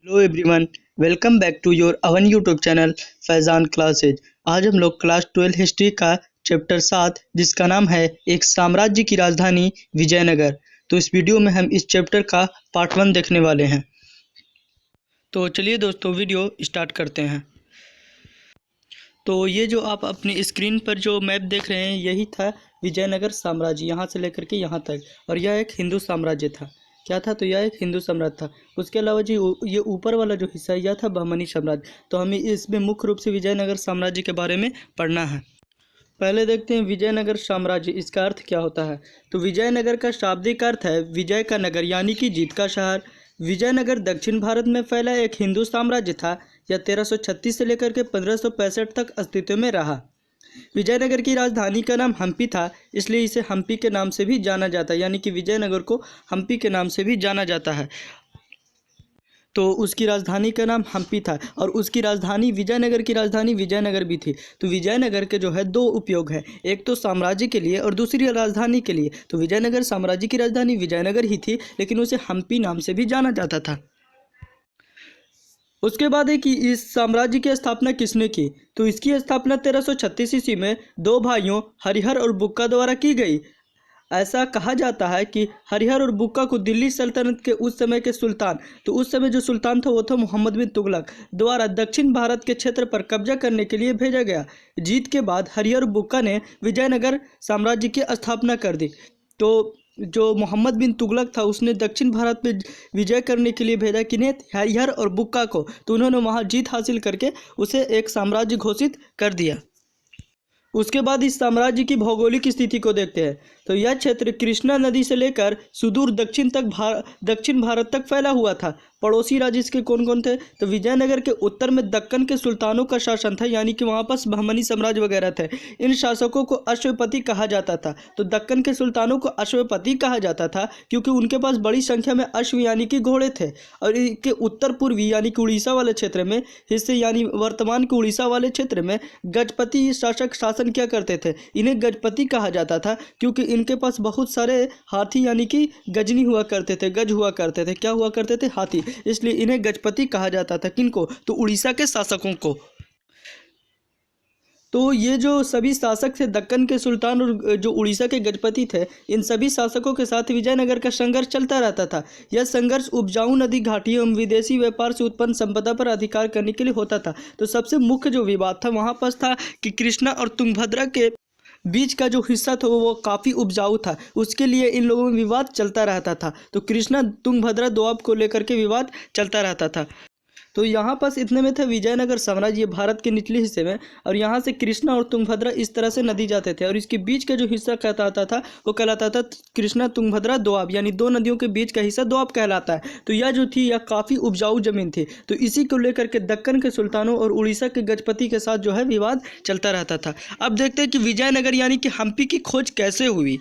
Hello everyone, welcome back to your own YouTube channel Faizan classes. आज हम लोग class 12 history का चैप्टर 7 जिसका नाम है एक साम्राज्य की राजधानी विजयनगर। तो इस वीडियो में हम इस चैप्टर का पार्ट 1 देखने वाले हैं। तो चलिए दोस्तों वीडियो स्टार्ट करते हैं। तो ये जो आप अपनी स्क्रीन पर जो मैप देख रहे हैं यही था विजयनगर साम्राज्य, यहाँ से लेकर के यहाँ तक। और यह एक हिंदू साम्राज्य था। क्या था? तो यह एक हिंदू साम्राज्य था। उसके अलावा जी ये ऊपर वाला जो हिस्सा यह था बहमनी साम्राज्य। तो हमें इसमें मुख्य रूप से विजयनगर साम्राज्य के बारे में पढ़ना है। पहले देखते हैं विजयनगर साम्राज्य, इसका अर्थ क्या होता है। तो विजयनगर का शाब्दिक अर्थ है विजय का नगर यानी कि जीत का शहर। विजयनगर दक्षिण भारत में फैला एक हिंदू साम्राज्य था। यह 1336 से लेकर के 1565 तक अस्तित्व में रहा। विजयनगर की राजधानी का नाम हम्पी था, इसलिए इसे हम्पी के नाम से भी जाना जाता है, यानी कि विजयनगर को हम्पी के नाम से भी जाना जाता है। तो उसकी राजधानी का नाम हम्पी था और उसकी राजधानी विजयनगर की राजधानी विजयनगर भी थी। तो विजयनगर के जो है दो उपयोग है, एक तो साम्राज्य के लिए और दूसरी राजधानी के लिए। तो विजयनगर साम्राज्य की राजधानी विजयनगर ही थी, लेकिन उसे हम्पी नाम से भी जाना जाता था। उसके बाद है कि इस साम्राज्य की स्थापना किसने की। तो इसकी स्थापना 1336 ईस्वी में दो भाइयों हरिहर और बुक्का द्वारा की गई। ऐसा कहा जाता है कि हरिहर और बुक्का को दिल्ली सल्तनत के उस समय के सुल्तान, तो उस समय जो सुल्तान था वो था मोहम्मद बिन तुगलक, द्वारा दक्षिण भारत के क्षेत्र पर कब्जा करने के लिए भेजा गया। जीत के बाद हरिहर और बुक्का ने विजयनगर साम्राज्य की स्थापना कर दी। तो जो मोहम्मद बिन तुगलक था उसने दक्षिण भारत में विजय करने के लिए भेजा किन्हें? हरिहर और बुक्का को। तो उन्होंने वहां जीत हासिल करके उसे एक साम्राज्य घोषित कर दिया। उसके बाद इस साम्राज्य की भौगोलिक स्थिति को देखते हैं। तो यह क्षेत्र कृष्णा नदी से लेकर सुदूर दक्षिण भारत तक फैला हुआ था। पड़ोसी राज्य इसके कौन कौन थे? तो विजयनगर के उत्तर में दक्कन के सुल्तानों का शासन था, यानी कि वहाँ पास बहमनी साम्राज्य वगैरह थे। इन शासकों को अश्वपति कहा जाता था। तो दक्कन के सुल्तानों को अश्वपति कहा जाता था क्योंकि उनके पास बड़ी संख्या में अश्व यानी कि घोड़े थे। और इनके उत्तर पूर्वी यानी कि उड़ीसा वाले क्षेत्र में हिस्से यानी वर्तमान के उड़ीसा वाले क्षेत्र में गजपति शासक शासन क्या करते थे। इन्हें गजपति कहा जाता था क्योंकि इनके पास बहुत सारे हाथी यानी कि गजनी हुआ करते थे, गज हुआ करते थे। क्या हुआ करते थे? हाथी। इसलिए इन्हें गजपति कहा जाता था। किनको? तो उड़ीसा के शासकों को। तो ये जो सभी शासक थे दक्कन के सुल्तान और जो उड़ीसा के गजपति थे, इन सभी शासकों के साथ विजयनगर का संघर्ष चलता रहता था। यह संघर्ष उपजाऊ नदी घाटियों एवं विदेशी व्यापार से उत्पन्न संपदा पर अधिकार करने के लिए होता था। तो सबसे मुख्य जो विवाद था वहाँ पास था कि कृष्णा और तुंगभद्रा के बीच का जो हिस्सा था वो काफ़ी उपजाऊ था, उसके लिए इन लोगों में विवाद चलता रहता था। तो कृष्णा तुंगभद्रा दोआब को लेकर के विवाद चलता रहता था। तो यहाँ पास इतने में था विजयनगर साम्राज्य, ये भारत के निचले हिस्से में, और यहाँ से कृष्णा और तुंगभद्रा इस तरह से नदी जाते थे और इसके बीच का जो हिस्सा कहलाता था वो कहलाता था कृष्णा तुंगभद्रा दोआब, यानी दो नदियों के बीच का हिस्सा दोआब कहलाता है। तो यह जो थी यह काफ़ी उपजाऊ जमीन थी। तो इसी को लेकर के दक्कन के सुल्तानों और उड़ीसा के गजपति के साथ जो है विवाद चलता रहता था। अब देखते हैं कि विजयनगर यानी कि हम्पी की खोज कैसे हुई।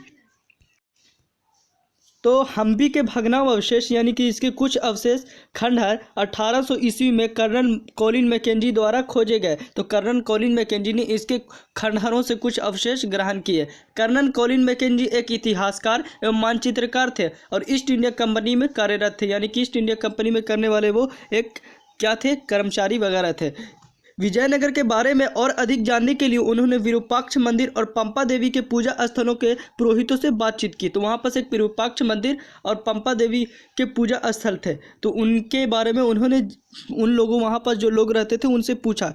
तो हम्पी के भग्नावशेष यानी कि इसके कुछ अवशेष खंडहर 1800 ईस्वी में कर्नल कॉलिन मैकेंजी द्वारा खोजे गए। तो कर्नल कॉलिन मैकेंजी ने इसके खंडहरों से कुछ अवशेष ग्रहण किए। कर्नल कॉलिन मैकेंजी एक इतिहासकार एवं मानचित्रकार थे और ईस्ट इंडिया कंपनी में कार्यरत थे, यानी कि ईस्ट इंडिया कंपनी में करने वाले वो एक क्या थे? कर्मचारी वगैरह थे। विजयनगर के बारे में और अधिक जानने के लिए उन्होंने विरूपाक्ष मंदिर और पंपा देवी के पूजा स्थलों के पुरोहितों से बातचीत की। तो वहाँ पास एक विरूपाक्ष मंदिर और पंपा देवी के पूजा स्थल थे। तो उनके बारे में उन्होंने उन लोगों वहाँ पास जो लोग रहते थे उनसे पूछा।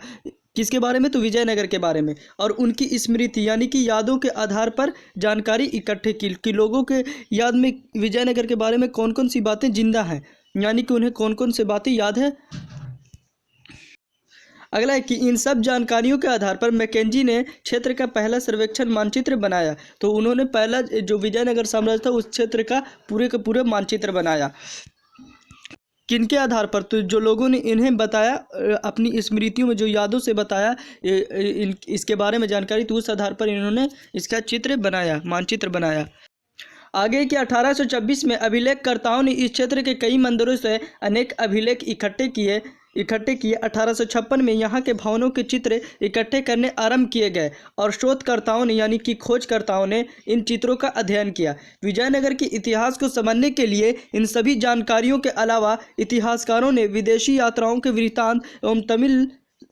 किसके बारे में? तो विजयनगर के बारे में। और उनकी स्मृति यानी कि यादों के आधार पर जानकारी इकट्ठे की कि लोगों के याद में विजयनगर के बारे में कौन कौन सी बातें जिंदा हैं, यानी कि उन्हें कौन कौन सी बातें याद है। अगला है कि इन सब जानकारियों के आधार पर मैकेंजी ने क्षेत्र का पहला सर्वेक्षण मानचित्र बनाया। तो उन्होंने पहला जो विजयनगर साम्राज्य था उस क्षेत्र का पूरे का पूरा मानचित्र बनाया। किनके आधार पर? तो जो लोगों ने इन्हें बताया, अपनी स्मृतियों में जो यादों से बताया इसके बारे में जानकारी, तो उस आधार पर इन्होंने इसका चित्र बनाया, मानचित्र बनाया। आगे के 1826 में अभिलेखकर्ताओं ने इस क्षेत्र के कई मंदिरों से अनेक अभिलेख इकट्ठे किए। इकट्ठे किए। 1856 में यहाँ के भवनों के चित्र इकट्ठे करने आरंभ किए गए और शोधकर्ताओं ने यानी कि खोजकर्ताओं ने इन चित्रों का अध्ययन किया। विजयनगर के इतिहास को समझने के लिए इन सभी जानकारियों के अलावा इतिहासकारों ने विदेशी यात्राओं के वृत्तांत एवं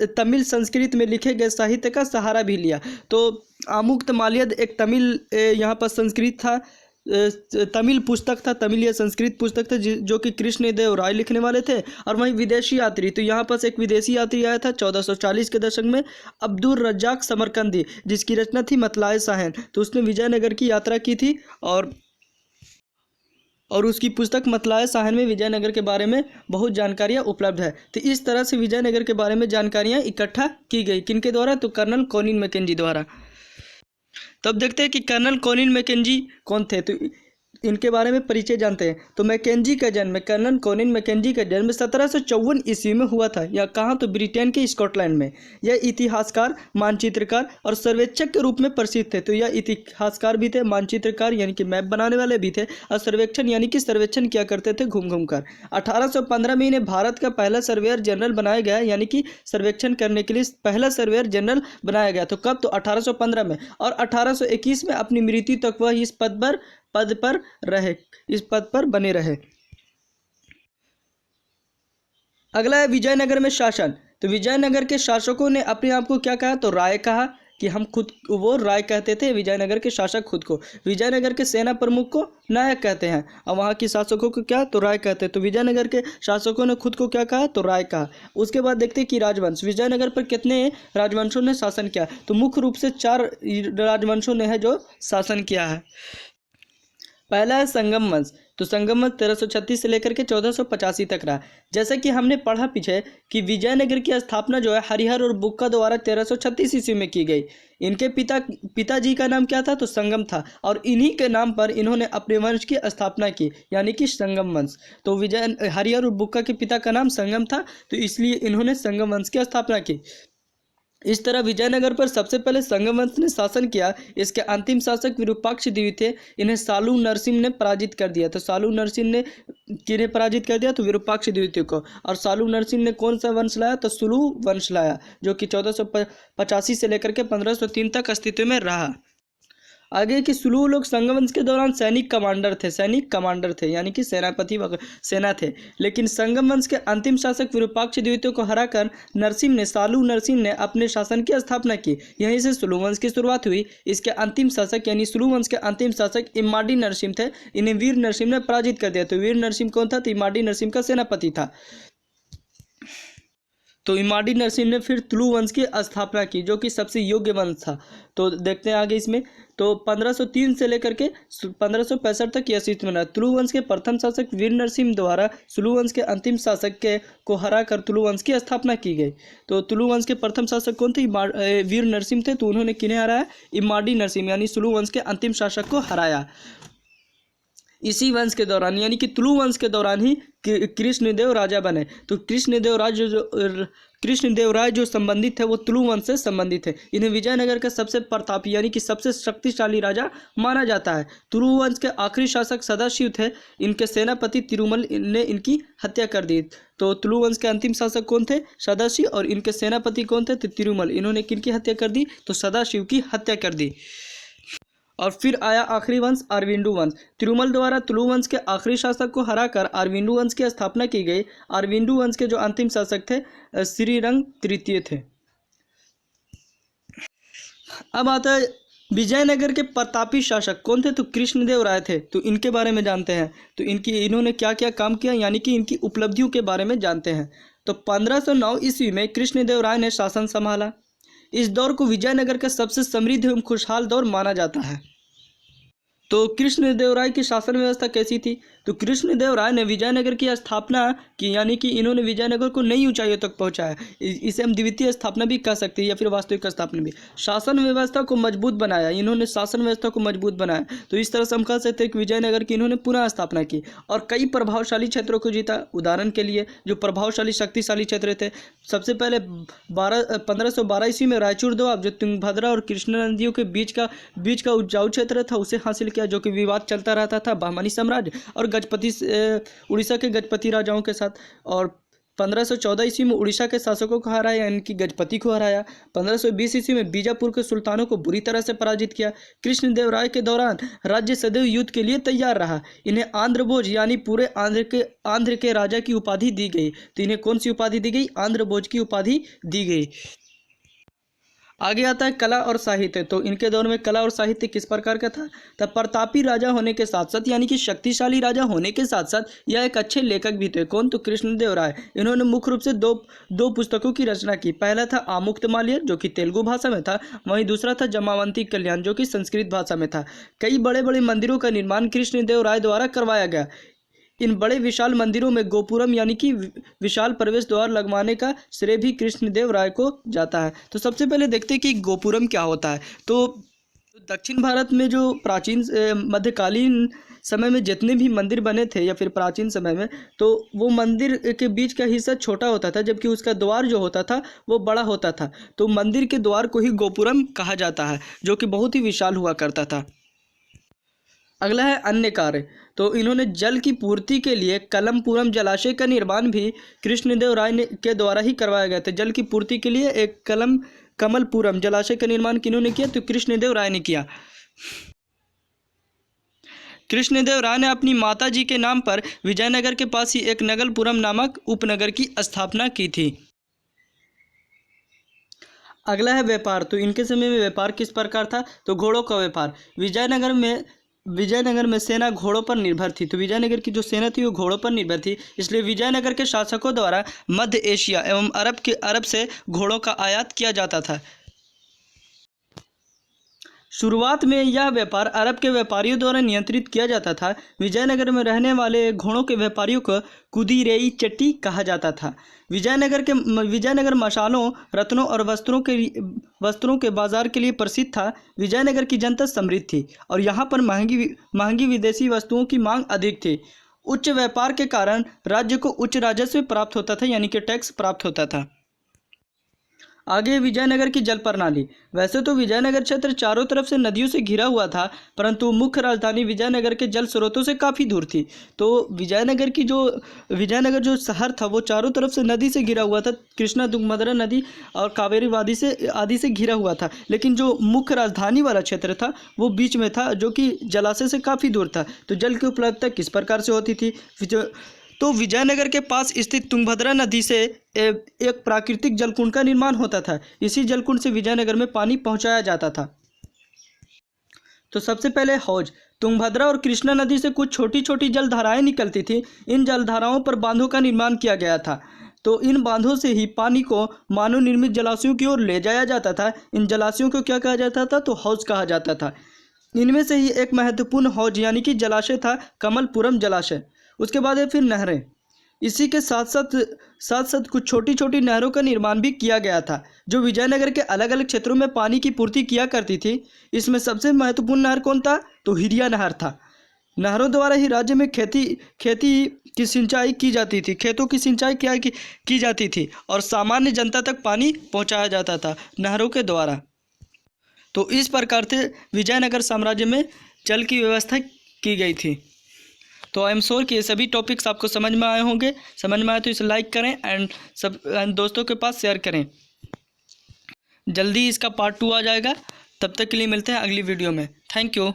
तमिल संस्कृत में लिखे गए साहित्य का सहारा भी लिया। तो आमुक्तमाल्यद एक तमिल यहाँ पर संस्कृत था, तमिल पुस्तक था, तमिल या संस्कृत पुस्तक था जो कि कृष्णदेव राय लिखने वाले थे। और वहीं विदेशी यात्री, तो यहाँ पर एक विदेशी यात्री आया था 1440 के दशक में, अब्दुल रज्जाक समरकंदी, जिसकी रचना थी मतलाए साहन। तो उसने विजयनगर की यात्रा की थी और उसकी पुस्तक मतलाए साहन में विजयनगर के बारे में बहुत जानकारियाँ उपलब्ध है। तो इस तरह से विजयनगर के बारे में जानकारियाँ इकट्ठा की गई, किनके द्वारा? तो कर्नल कॉलिन मैकेंजी द्वारा। तब देखते हैं कि कर्नल कॉलिन मैकेंजी कौन थे, तो इनके बारे में परिचय जानते हैं। तो मैकेंजी का जन्म, कर्नल कॉलिन मैकेंजी का जन्म 1754 ईस्वी में हुआ था। यह कहाँ? तो ब्रिटेन के स्कॉटलैंड में। यह इतिहासकार, मानचित्रकार और सर्वेक्षक के रूप में प्रसिद्ध थे। तो यह इतिहासकार भी थे, मानचित्रकार यानी कि मैप बनाने वाले भी थे, और सर्वेक्षण यानी कि सर्वेक्षण किया करते थे घूम घूम कर। 1815 में इन्हें भारत का पहला सर्वेयर जनरल बनाया गया, यानी कि सर्वेक्षण करने के लिए पहला सर्वेयर जनरल बनाया गया। तो कब? तो 1815 में। और 1821 में अपनी मृत्यु तक वह इस पद पर बने रहे। अगला है विजयनगर में शासन। तो विजयनगर के शासकों ने अपने आप को क्या कहा? तो राय कहा, कि हम खुद, वो राय कहते थे विजयनगर के शासक खुद को। विजयनगर के सेना प्रमुख को नायक कहते हैं और वहाँ के शासकों को क्या? तो राय कहते हैं। तो विजयनगर के शासकों ने खुद को क्या कहा? तो राय कहा। उसके बाद देखते हैं कि राजवंश, विजयनगर पर कितने राजवंशों ने शासन किया? तो मुख्य रूप से 4 राजवंशों ने है जो शासन किया है। पहला है संगम वंश। तो संगम वंश 1336 से लेकर के 1485 तक रहा। जैसे कि हमने पढ़ा पीछे कि विजयनगर की स्थापना जो है हरिहर और बुक्का द्वारा 1336 ईस्वी में की गई। इनके पिताजी का नाम क्या था? तो संगम था, और इन्हीं के नाम पर इन्होंने अपने वंश की स्थापना की, यानी कि संगम वंश। तो हरिहर और बुक्का के पिता का नाम संगम था, तो इसलिए इन्होंने संगम वंश की स्थापना की। इस तरह विजयनगर पर सबसे पहले संगम वंश ने शासन किया। इसके अंतिम शासक विरूपाक्ष द्वितीय थे, इन्हें सालू नरसिंह ने पराजित कर दिया। तो सालू नरसिंह ने किन्हें पराजित कर दिया? तो विरूपाक्ष द्वितीय को। और सालू नरसिंह ने कौन सा वंश लाया? तो सुलू वंश लाया, जो कि 1485 से लेकर के 1503 तक अस्तित्व में रहा। आगे कि सुलू लोग संगम वंश के दौरान सैनिक कमांडर थे यानी कि सेनापति सेना थे। लेकिन संगम वंश के अंतिम शासक विरूपाक्ष द्वितीय को हराकर सालू नरसिंह ने अपने शासन की स्थापना की। यहीं से सुलू वंश की शुरुआत हुई। इसके अंतिम शासक यानी सुलू वंश के अंतिम शासक इम्माडी नरसिंह थे, इन्हें वीर नरसिंह ने पराजित कर दिया। तो वीर नरसिंह कौन था? तो इम्माडी नरसिंह का सेनापति था। तो इम्माडी नरसिंह ने फिर तुलु वंश की स्थापना की, जो कि सबसे योग्य वंश था। तो देखते हैं आगे इसमें। तो 1503 से लेकर के 1565 तक यह अस्तित्व में रहा। तुलु वंश के प्रथम शासक वीर नरसिंह द्वारा सुलु वंश के अंतिम शासक को हराकर तुलु वंश की स्थापना की गई। तो तुलु वंश के प्रथम शासक कौन थे? वीर नरसिंह थे। तो उन्होंने किन्हें हराया? इम्माडी नरसिंह यानी सुलु वंश के अंतिम शासक को हराया। इसी वंश के दौरान यानी कि तुलु वंश के दौरान ही कृष्णदेव राजा बने। तो कृष्णदेव राय जो संबंधित थे वो तुलु वंश से संबंधित थे। इन्हें विजयनगर का सबसे प्रतापी यानी कि सबसे शक्तिशाली राजा माना जाता है। तुलु वंश के आखिरी शासक सदाशिव थे। इनके सेनापति तिरुमल ने इनकी हत्या कर दी। तो तुलु वंश के अंतिम शासक कौन थे? सदाशिव। और इनके सेनापति कौन थे? तो तिरुमल। इन्होंने किनकी हत्या कर दी? तो सदाशिव की हत्या कर दी। और फिर आया आखिरी वंश अरविंदु वंश। तिरुमल द्वारा तुलु वंश के आखिरी शासक को हराकर अरविंदु वंश की स्थापना की गई। अरविंदु वंश के जो अंतिम शासक थे श्रीरंग तृतीय थे। अब आता है विजयनगर के प्रतापी शासक कौन थे? तो कृष्णदेव राय थे। तो इनके बारे में जानते हैं। तो इन्होंने क्या क्या काम किया यानी कि इनकी उपलब्धियों के बारे में जानते हैं। तो 1509 ईस्वी में कृष्णदेव राय ने शासन संभाला। इस दौर को विजयनगर का सबसे समृद्ध एवं खुशहाल दौर माना जाता है। तो कृष्णदेव राय की शासन व्यवस्था कैसी थी? तो कृष्णदेव राय ने विजयनगर की स्थापना की, यानी कि इन्होंने विजयनगर को नई ऊंचाइयों तक पहुंचाया। इसे हम द्वितीय स्थापना भी कह सकते हैं या फिर वास्तविक स्थापना भी। शासन व्यवस्था को मजबूत बनाया, इन्होंने शासन व्यवस्था को मजबूत बनाया। तो इस तरह से हम कह सकते हैं कि विजयनगर की इन्होंने पुनः स्थापना की और कई प्रभावशाली क्षेत्रों को जीता। उदाहरण के लिए जो प्रभावशाली शक्तिशाली क्षेत्र थे, सबसे पहले 1512 ईस्वी में रायचूर दोआब जो तुंगभद्रा और कृष्णा नदियों के बीच का उपजाऊ क्षेत्र था उसे हासिल किया, जो कि विवाद चलता रहता था बहमनी साम्राज्य और गजपति उड़ीसा के गजपति राजाओं के साथ। और 1514 ईस्वी में उड़ीसा के शासकों को हराया, यानी कि गजपति को हराया। 1520 ईस्वी में बीजापुर के सुल्तानों को बुरी तरह से पराजित किया। कृष्णदेव राय के दौरान राज्य सदैव युद्ध के लिए तैयार रहा। इन्हें आंध्र भोज यानी पूरे आंध्र के राजा की उपाधि दी गई। तो इन्हें कौन सी उपाधि दी गई? आंध्र भोज की उपाधि दी गई। आगे आता है कला और साहित्य। तो इनके दौर में कला और साहित्य किस प्रकार का था? तब प्रतापी राजा होने के साथ साथ, यानी कि शक्तिशाली राजा होने के साथ साथ यह एक अच्छे लेखक भी थे। कौन? तो कृष्णदेव राय। इन्होंने मुख्य रूप से दो पुस्तकों की रचना की। पहला था आमुक्तमाल्य जो कि तेलुगु भाषा में था, वहीं दूसरा था जमावंती कल्याण जो कि संस्कृत भाषा में था। कई बड़े बड़े मंदिरों का निर्माण कृष्णदेव राय द्वारा करवाया गया। इन बड़े विशाल मंदिरों में गोपुरम यानी कि विशाल प्रवेश द्वार लगवाने का श्रेय भी कृष्णदेव राय को जाता है। तो सबसे पहले देखते हैं कि गोपुरम क्या होता है। तो दक्षिण भारत में जो प्राचीन मध्यकालीन समय में जितने भी मंदिर बने थे या फिर प्राचीन समय में, तो वो मंदिर के बीच का हिस्सा छोटा होता था, जबकि उसका द्वार जो होता था वो बड़ा होता था। तो मंदिर के द्वार को ही गोपुरम कहा जाता है, जो कि बहुत ही विशाल हुआ करता था। अगला है अन्य कार्य। तो इन्होंने जल की पूर्ति के लिए कलमपुरम जलाशय का निर्माण भी कृष्णदेव राय के द्वारा ही करवाया गया था। जल की पूर्ति के लिए एक कमलपुरम जलाशय का निर्माण किन्होंने किया? तो कृष्णदेव राय ने किया। कृष्णदेव राय ने अपनी माता जी के नाम पर विजयनगर के पास ही एक नगलपुरम नामक उपनगर की स्थापना की थी। अगला है व्यापार। तो इनके समय में व्यापार किस प्रकार था? तो घोड़ों का व्यापार। विजयनगर में सेना घोड़ों पर निर्भर थी। तो विजयनगर की जो सेना थी वो घोड़ों पर निर्भर थी, इसलिए विजयनगर के शासकों द्वारा मध्य एशिया एवं अरब से घोड़ों का आयात किया जाता था। शुरुआत में यह व्यापार अरब के व्यापारियों द्वारा नियंत्रित किया जाता था। विजयनगर में रहने वाले घोड़ों के व्यापारियों को कुदिरेई चट्टी कहा जाता था। विजयनगर मसालों, रत्नों और वस्त्रों के बाजार के लिए प्रसिद्ध था। विजयनगर की जनता समृद्ध थी और यहाँ पर महंगी विदेशी वस्तुओं की मांग अधिक थी। उच्च व्यापार के कारण राज्य को उच्च राजस्व प्राप्त होता था, यानी कि टैक्स प्राप्त होता था। आगे विजयनगर की जल प्रणाली। वैसे तो विजयनगर क्षेत्र चारों तरफ से नदियों से घिरा हुआ था, परंतु मुख्य राजधानी विजयनगर के जल स्रोतों से काफ़ी दूर थी। तो विजयनगर जो शहर था वो चारों तरफ से नदी से घिरा हुआ था। कृष्णा, तुंगभद्रा नदी और कावेरी वादी आदि से घिरा हुआ था। लेकिन जो मुख्य राजधानी वाला क्षेत्र था वो बीच में था, जो कि जलाशय से काफ़ी दूर था। तो जल की उपलब्धता किस प्रकार से होती थी? तो विजयनगर के पास स्थित तुंगभद्रा नदी से एक प्राकृतिक जलकुंड का निर्माण होता था। इसी जलकुंड से विजयनगर में पानी पहुंचाया जाता था। तो सबसे पहले हौज। तुंगभद्रा और कृष्णा नदी से कुछ छोटी छोटी जलधाराएं निकलती थी। इन जलधाराओं पर बांधों का निर्माण किया गया था। तो इन बांधों से ही पानी को मानव निर्मित जलाशयों की ओर ले जाया जाता था। इन जलाशयों को क्या कहा जाता था? तो हौज कहा जाता था। इनमें से ही एक महत्वपूर्ण हौज यानी कि जलाशय था कमलपुरम जलाशय। उसके बाद है फिर नहरें। इसी के साथ साथ कुछ छोटी छोटी नहरों का निर्माण भी किया गया था, जो विजयनगर के अलग अलग क्षेत्रों में पानी की पूर्ति किया करती थी। इसमें सबसे महत्वपूर्ण नहर कौन था? तो हिरिया नहर था। नहरों द्वारा ही राज्य में खेती की सिंचाई की जाती थी, खेतों की सिंचाई की जाती थी और सामान्य जनता तक पानी पहुंचाया जाता था नहरों के द्वारा। तो इस प्रकार से विजयनगर साम्राज्य में जल की व्यवस्था की गई थी। तो आई एम श्योर कि ये सभी टॉपिक्स आपको समझ में आए होंगे। समझ में आए तो इसे लाइक करें एंड दोस्तों के पास शेयर करें। जल्दी इसका पार्ट 2 आ जाएगा। तब तक के लिए मिलते हैं अगली वीडियो में। Thank you.